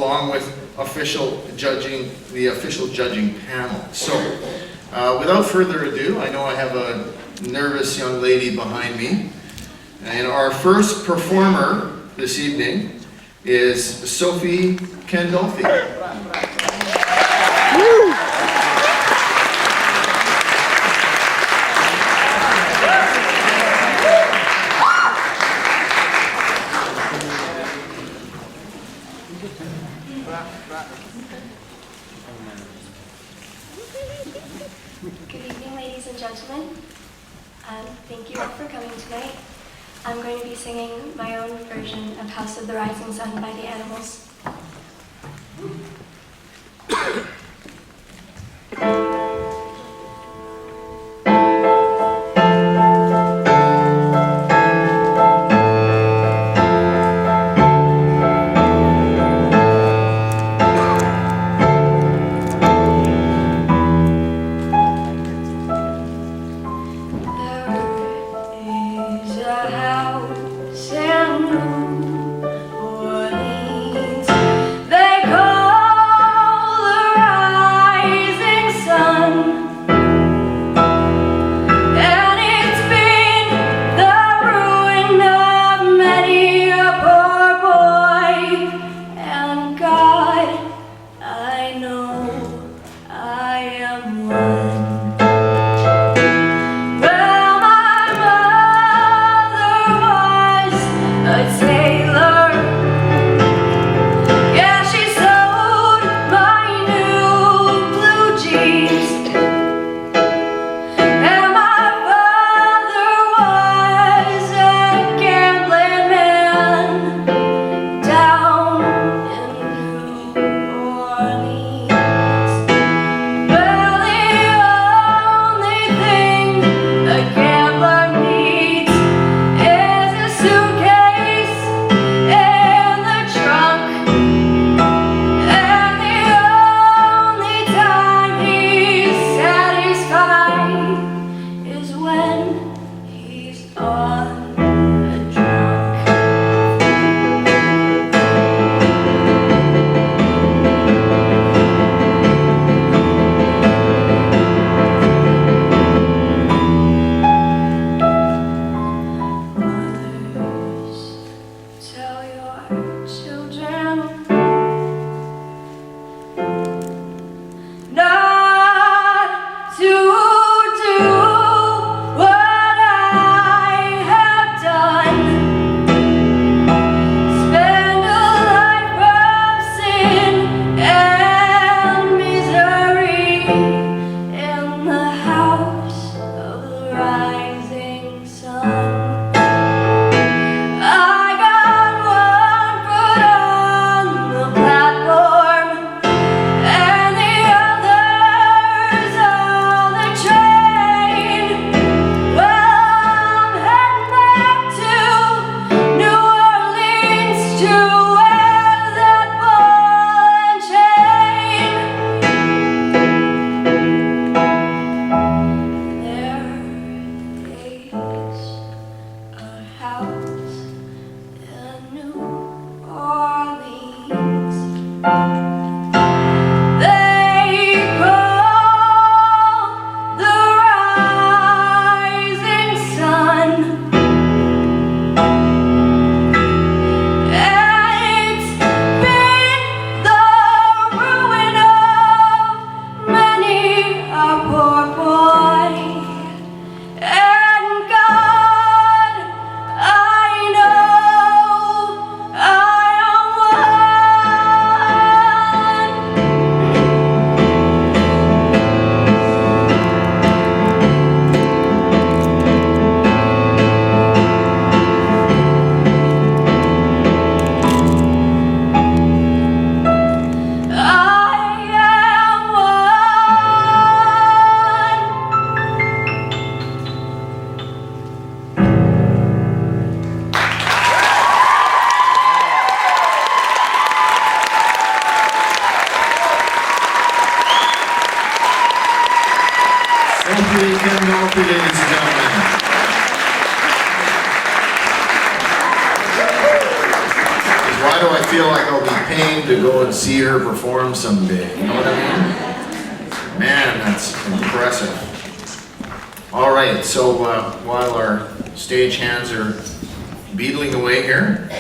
along with the official judging panel. So, without further ado, I know I have a nervous young lady behind me, and our first performer this evening is Sophie Candolfi. Good evening, ladies and gentlemen. Thank you all for coming tonight. I'm going to be singing my own version of House of the Rising Sun by the Animals. Candolfi, ladies and gentlemen. Why do I feel like I'll be paying to go and see her perform someday. You know what I mean? Man, that's impressive. All right, so while our stage hands are beetling away here,